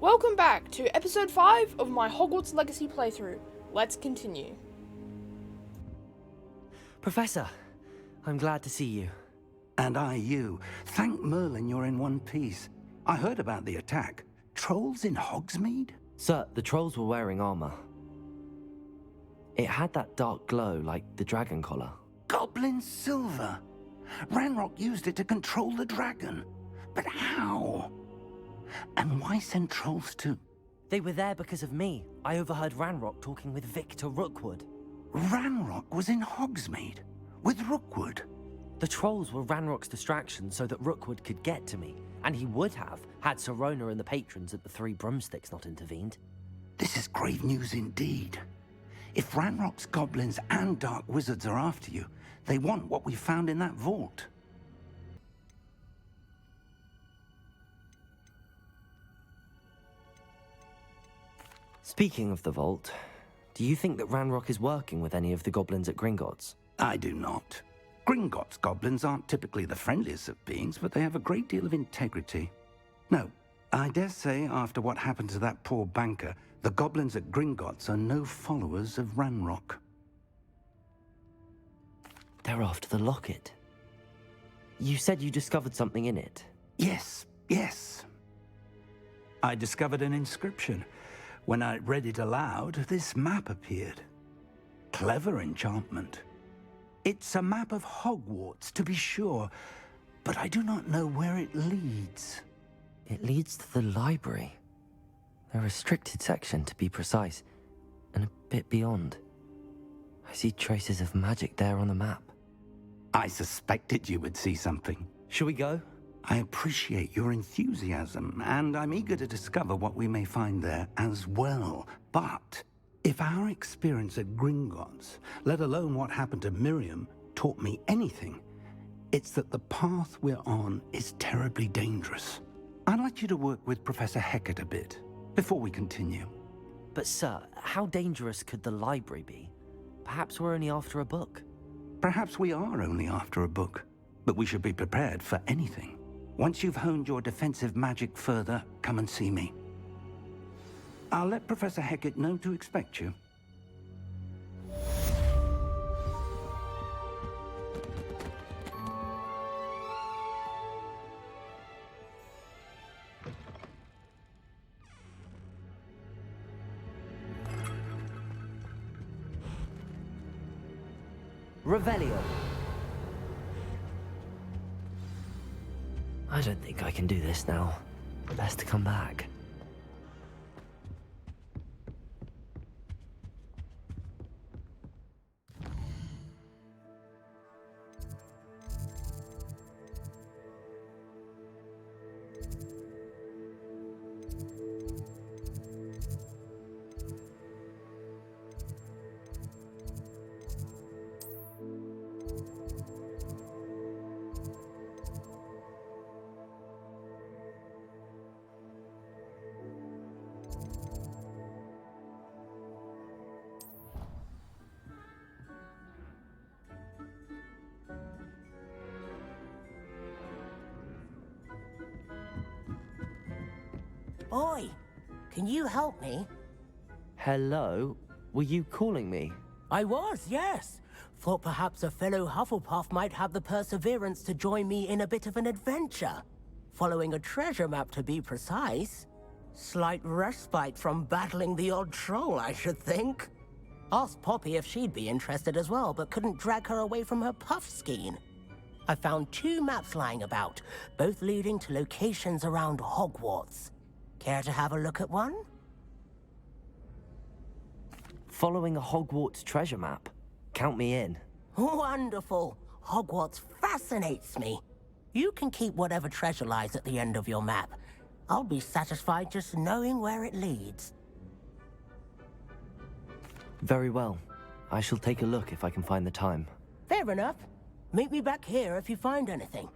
Welcome back to episode 5 of my Hogwarts Legacy playthrough. Let's continue. Professor, I'm glad to see you. And I you. Thank Merlin you're in one piece. I heard about the attack. Trolls in Hogsmeade? Sir, the trolls were wearing armor. It had that dark glow like the dragon collar. Goblin silver. Ranrock used it to control the dragon. But how? And why send trolls to... They were there because of me. I overheard Ranrock talking with Victor Rookwood. Ranrock was in Hogsmeade? With Rookwood? The trolls were Ranrock's distraction so that Rookwood could get to me. And he would have, had Sirona and the patrons at the Three Broomsticks not intervened. This is grave news indeed. If Ranrock's goblins and dark wizards are after you, they want what we found in that vault. Speaking of the vault, do you think that Ranrock is working with any of the goblins at Gringotts? I do not. Gringotts goblins aren't typically the friendliest of beings, but they have a great deal of integrity. No, I dare say after what happened to that poor banker, the goblins at Gringotts are no followers of Ranrock. They're after the locket. You said you discovered something in it. Yes. I discovered an inscription. When I read it aloud, this map appeared. Clever enchantment. It's a map of Hogwarts, to be sure, but I do not know where it leads. It leads to the library. The restricted section, to be precise, and a bit beyond. I see traces of magic there on the map. I suspected you would see something. Shall we go? I appreciate your enthusiasm, and I'm eager to discover what we may find there as well. But if our experience at Gringotts, let alone what happened to Miriam, taught me anything, it's that the path we're on is terribly dangerous. I'd like you to work with Professor Hecat a bit before we continue. But sir, how dangerous could the library be? Perhaps we're only after a book. Perhaps we are only after a book, but we should be prepared for anything. Once you've honed your defensive magic further, come and see me. I'll let Professor Hecat know to expect you. Revelio. I don't think I can do this now. Best to come back. Oi, can you help me? Hello? Were you calling me? I was, yes. Thought perhaps a fellow Hufflepuff might have the perseverance to join me in a bit of an adventure. Following a treasure map, to be precise. Slight respite from battling the odd troll, I should think. Asked Poppy if she'd be interested as well, but couldn't drag her away from her puff skein. I found 2 maps lying about, both leading to locations around Hogwarts. Care to have a look at one? Following a Hogwarts treasure map? Count me in. Wonderful. Hogwarts fascinates me. You can keep whatever treasure lies at the end of your map. I'll be satisfied just knowing where it leads. Very well. I shall take a look if I can find the time. Fair enough. Meet me back here if you find anything.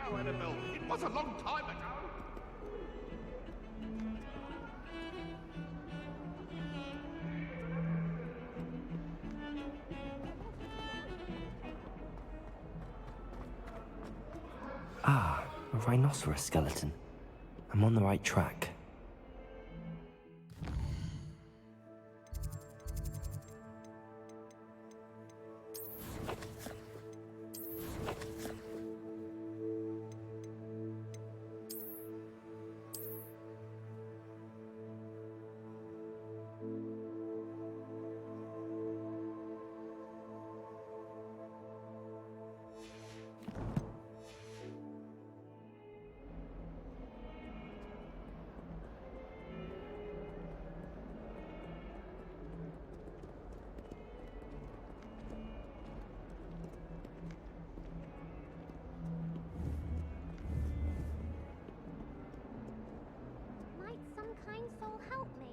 now, Annabelle. It was a long time ago. Ah, a rhinoceros skeleton. I'm on the right track. Might some kind soul help me?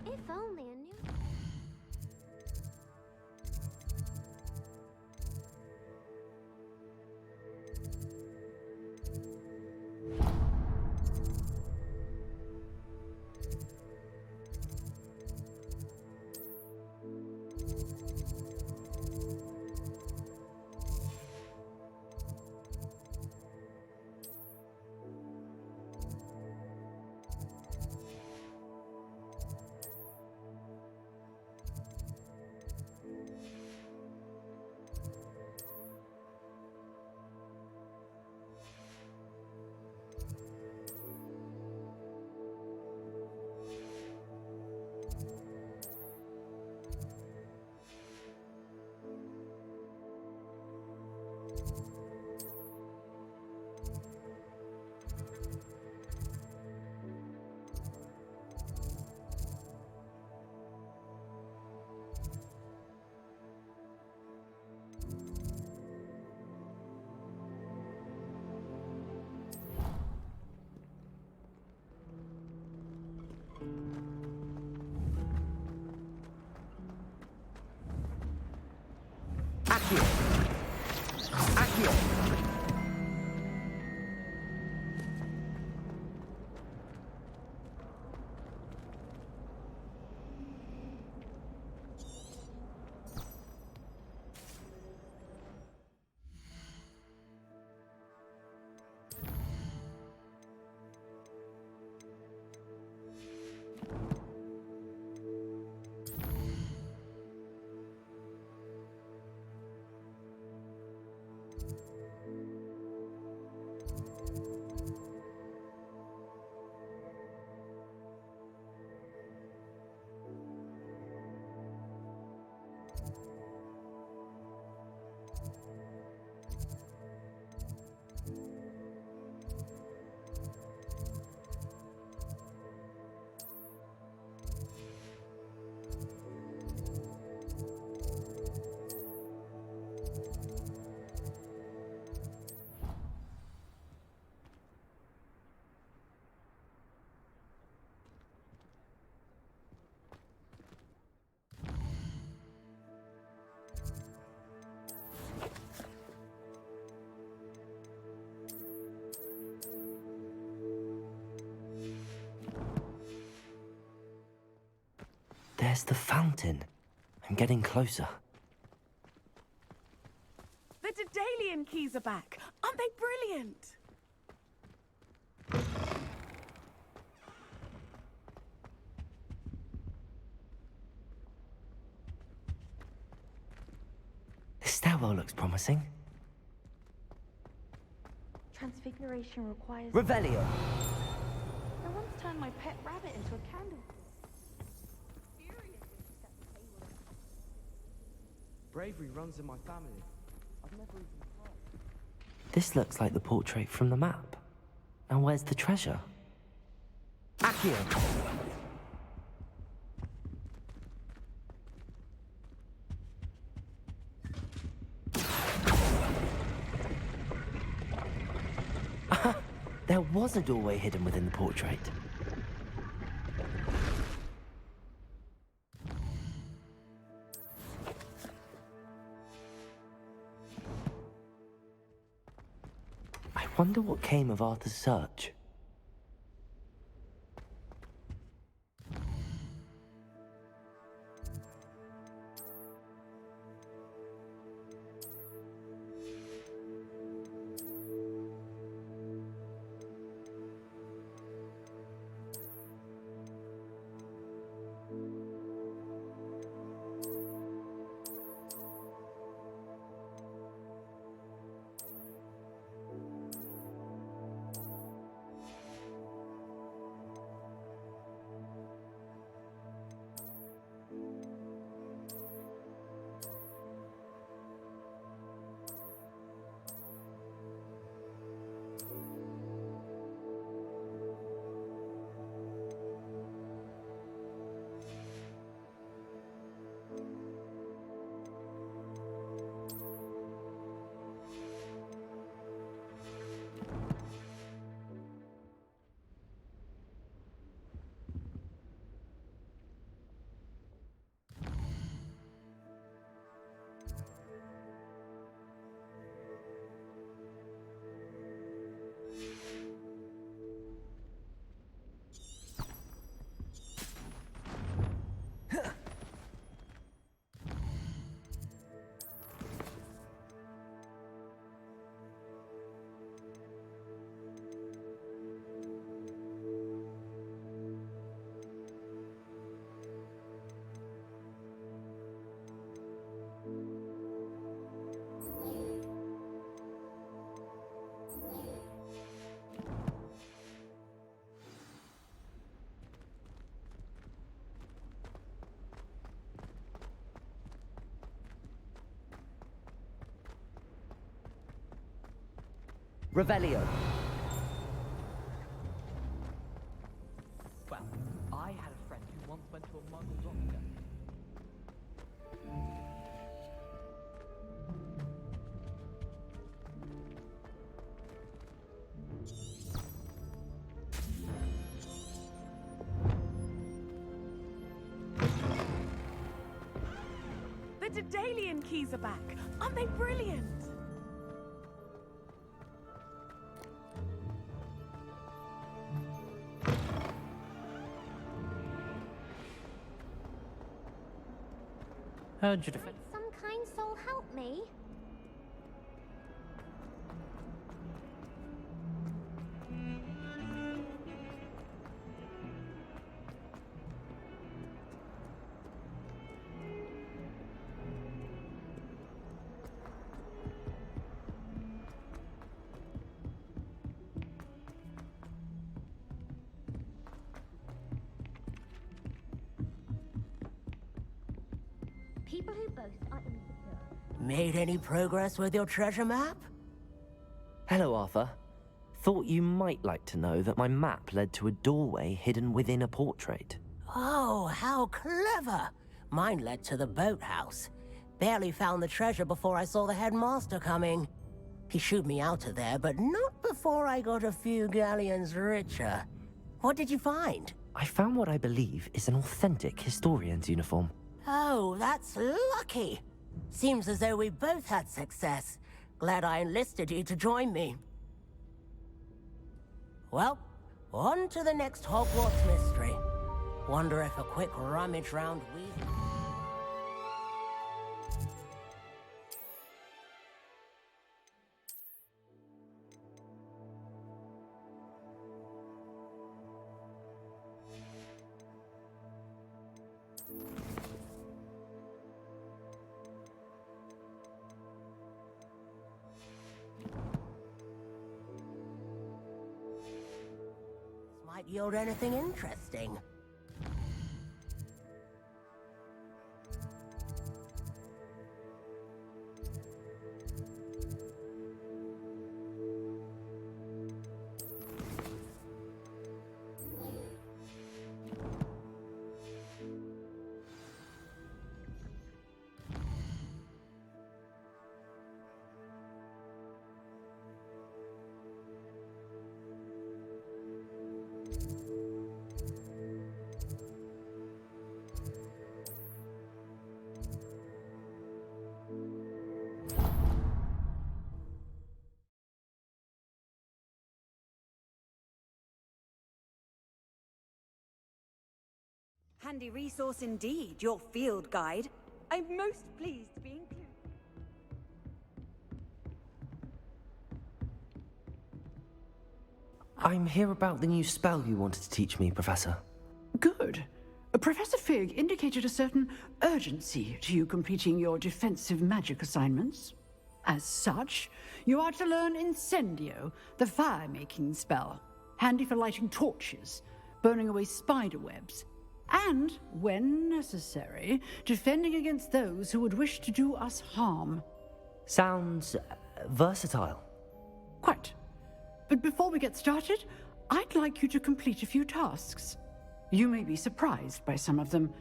If only a new... Accio! Accio! There's the fountain. I'm getting closer. The Daedalian keys are back. Aren't they brilliant? This stairwell looks promising. Transfiguration requires... Revelio! I once turned my pet rabbit into a candle. Bravery runs in my family. I've never even tried. This looks like the portrait from the map. Now where's the treasure? Accio! There was a doorway hidden within the portrait. Wonder what came of Arthur's search. Revelio. Well, I had a friend who once went to a Muggle doctor. The Daedalian keys are back. Aren't they brilliant? Might some kind soul help me? People who boast are insecure. Made any progress with your treasure map? Hello, Arthur. Thought you might like to know that my map led to a doorway hidden within a portrait. Oh, how clever! Mine led to the boathouse. Barely found the treasure before I saw the headmaster coming. He shooed me out of there, but not before I got a few galleons richer. What did you find? I found what I believe is an authentic historian's uniform. Oh, that's lucky. Seems as though we both had success. Glad I enlisted you to join me. Well, on to the next Hogwarts mystery. Wonder if a quick rummage round we... might yield anything interesting. handy resource indeed, your field guide. I'm most pleased to be included. I'm here about the new spell you wanted to teach me, Professor. Good. Professor Fig indicated a certain urgency to you completing your defensive magic assignments. As such, you are to learn Incendio, the fire-making spell, handy for lighting torches, burning away spider webs, and, when necessary, defending against those who would wish to do us harm. Sounds versatile. Quite. But before we get started, I'd like you to complete a few tasks. You may be surprised by some of them.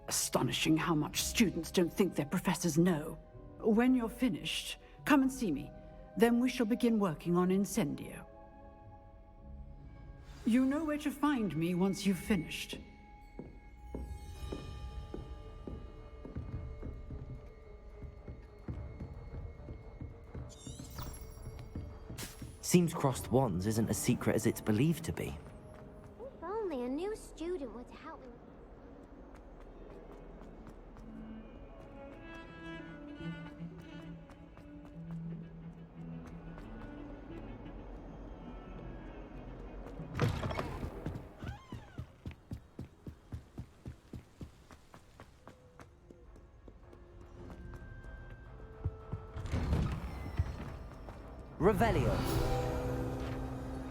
Astonishing how much students don't think their professors know. When you're finished, come and see me. Then we shall begin working on Incendio. You know where to find me once you've finished. Seems crossed wands isn't as secret as it's believed to be. If only a new student were to help me with Revelio.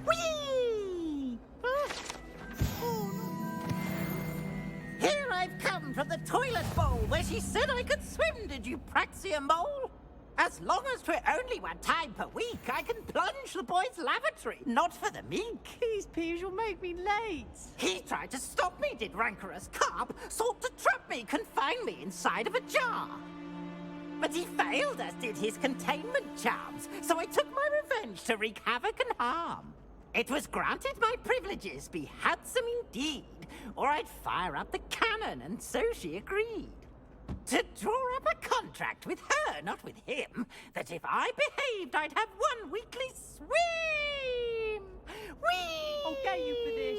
Whee! Here I've come from the toilet bowl where she said I could swim, did you praxia mole? As long as 'twere only one time per week, I can plunge the boy's lavatory, not for the meek. Please, Peeves, you'll make me late. He tried to stop me, did rancorous carp, sought to trap me, confine me inside of a jar. But he failed, as did his containment charms, so I took my revenge to wreak havoc and harm. It was granted my privileges be handsome indeed, or I'd fire up the cannon, and so she agreed. To draw up a contract with her, not with him, that if I behaved, I'd have one weekly swim! Whee! I'll get you for this.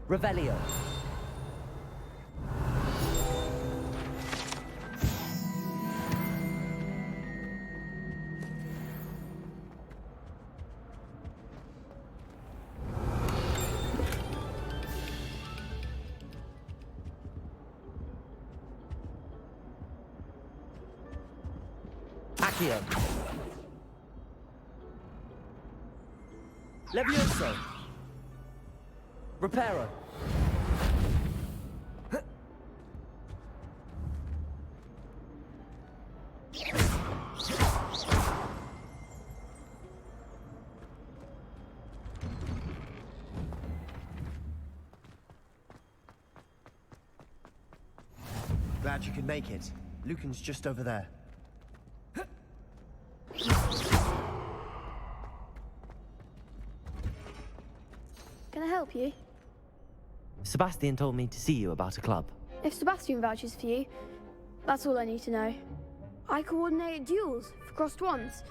Revelio. Accio. Levioso. Reparo. Glad you could make it. Lucan's just over there. Can I help you? Sebastian told me to see you about a club. If Sebastian vouches for you, that's all I need to know. I coordinate duels for crossed wands.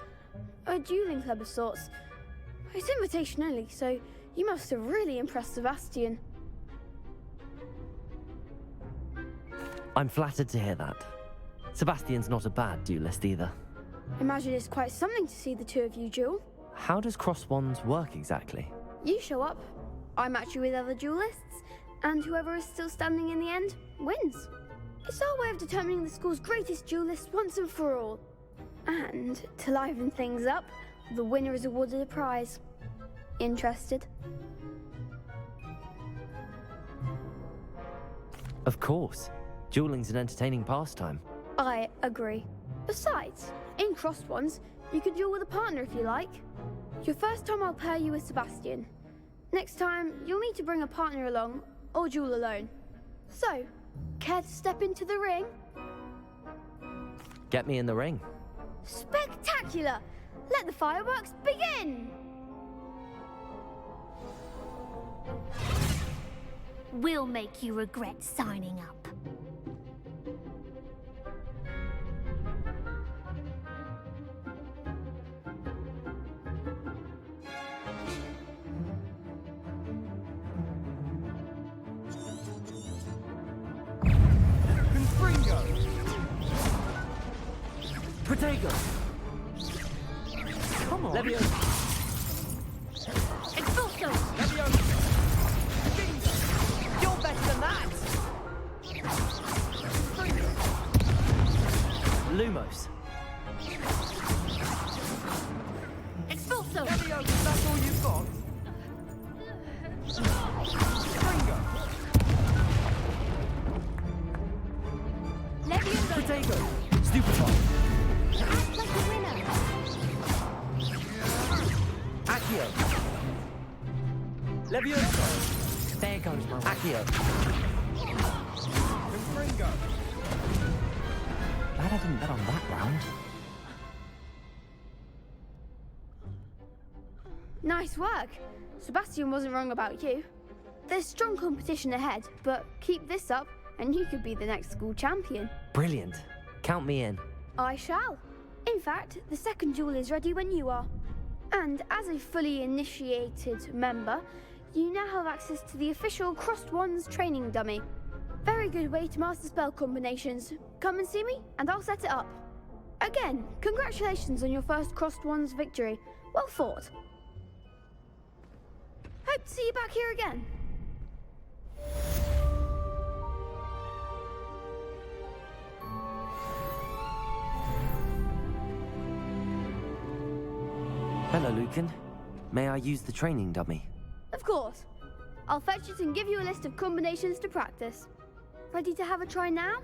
A dueling club of sorts. It's invitation only, so you must have really impressed Sebastian. I'm flattered to hear that. Sebastian's not a bad duelist either. Imagine it's quite something to see the two of you duel. How does cross wands work exactly? You show up, I match you with other duelists, and whoever is still standing in the end wins. It's our way of determining the school's greatest duelist once and for all. And to liven things up, the winner is awarded a prize. Interested? Of course. Dueling's an entertaining pastime. I agree. Besides, in crossed ones, you can duel with a partner if you like. Your first time I'll pair you with Sebastian. Next time, you'll need to bring a partner along, or duel alone. So, care to step into the ring? Get me in the ring. Spectacular! Let the fireworks begin! We'll make you regret signing up. Protego! Come on. Leviosa! Expulso! Leviosa! You're better than that! Lumos! Expulso! Leviosa, that's all you've got? Stringo! Leviosa! Protego! Stupefy! Act like a winner! Accio! Leviosa! There goes my Accio! Stringo! Glad I didn't bet on that round. Nice work. Sebastian wasn't wrong about you. There's strong competition ahead, but keep this up and you could be the next school champion. Brilliant. Count me in. I shall. In fact, the second duel is ready when you are. And as a fully initiated member, you now have access to the official Crossed Wands training dummy. Very good way to master spell combinations. Come and see me, and I'll set it up. Again, congratulations on your first Crossed Wands victory. Well fought. Hope to see you back here again. Hello, Lucan. May I use the training dummy? Of course. I'll fetch it and give you a list of combinations to practice. Ready to have a try now?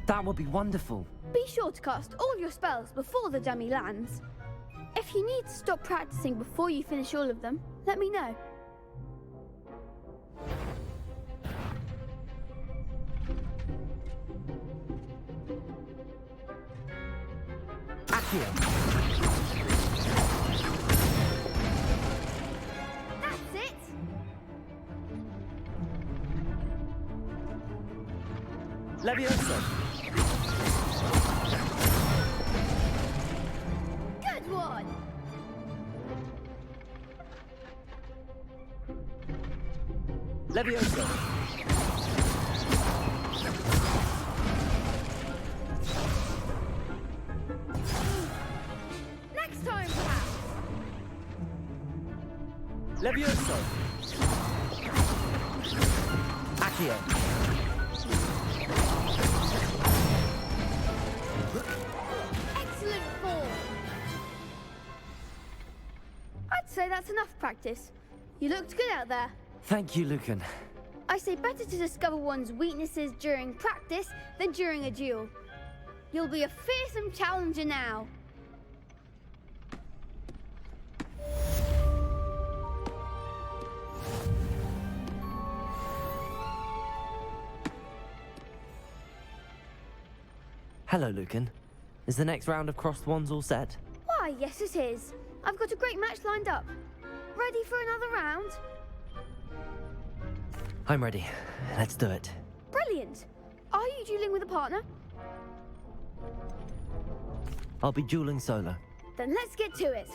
That would be wonderful. Be sure to cast all your spells before the dummy lands. If you need to stop practicing before you finish all of them, let me know. Accio! That's it! Leviosa! Good one! Leviosa! Next time, perhaps! Leviosa! Accio! Excellent form! I'd say that's enough practice. You looked good out there. Thank you, Lucan. I say better to discover one's weaknesses during practice than during a duel. You'll be a fearsome challenger now. Hello, Lucan. Is the next round of Crossed Wands all set? Why, yes it is. I've got a great match lined up. Ready for another round? I'm ready. Let's do it. Brilliant. Are you dueling with a partner? I'll be dueling solo. Then let's get to it.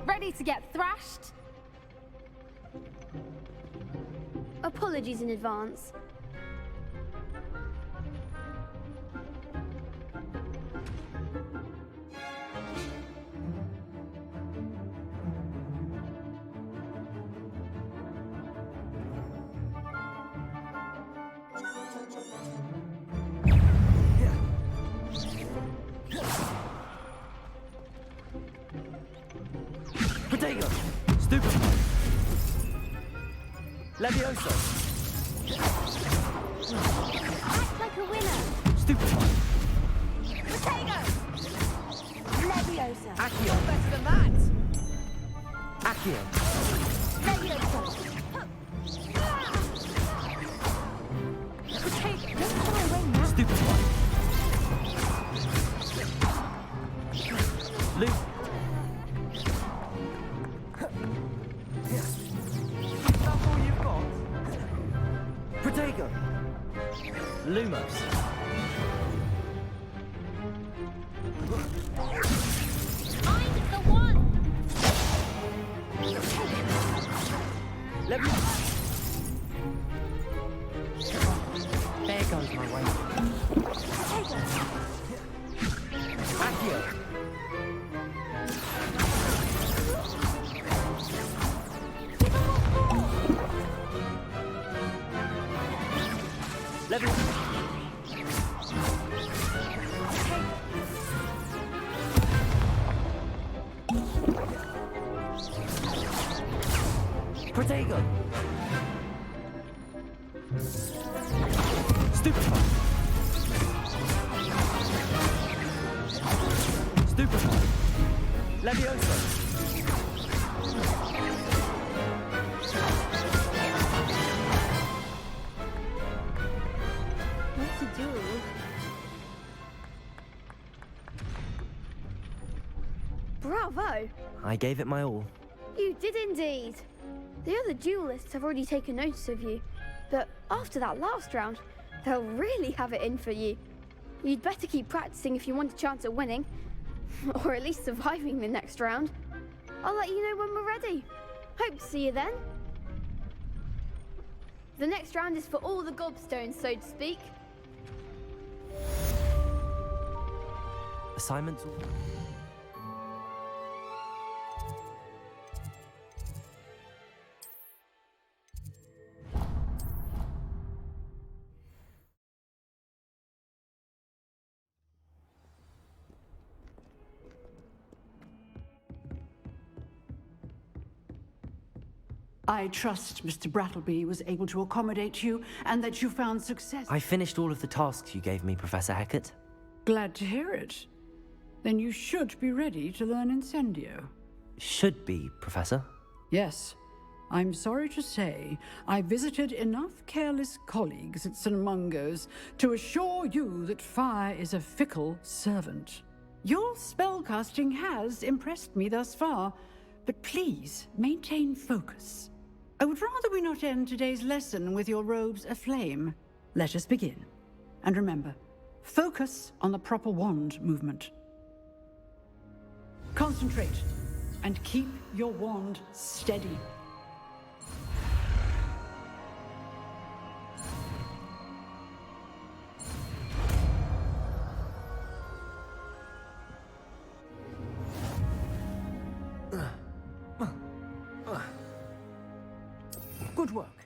Ready to get thrashed? Apologies in advance. Protego! Stupefy! Leviosa! Act like a winner. Stupefy! Protego! Leviosa. Accio! Better than that! Accio! Leviosa. Protego! Don't fly away now. Stupefy! Luke! That's all you've got? Protego! Lumos! I'm the one. Leviosa! There goes my way. Protego! Stupefy! Stupefy! Levioso! What to do? Bravo! I gave it my all. You did indeed. The other duelists have already taken notice of you, but after that last round, they'll really have it in for you. You'd better keep practicing if you want a chance at winning, or at least surviving the next round. I'll let you know when we're ready. Hope to see you then. The next round is for all the gobstones, so to speak. Assignments. I trust Mr. Brattleby was able to accommodate you and that you found success. I finished all of the tasks you gave me, Professor Hecat. Glad to hear it. Then you should be ready to learn Incendio. Should be, Professor. Yes. I'm sorry to say, I visited enough careless colleagues at St. Mungo's to assure you that fire is a fickle servant. Your spellcasting has impressed me thus far, but please maintain focus. I would rather we not end today's lesson with your robes aflame. Let us begin. And remember, focus on the proper wand movement. Concentrate, and keep your wand steady. Good work.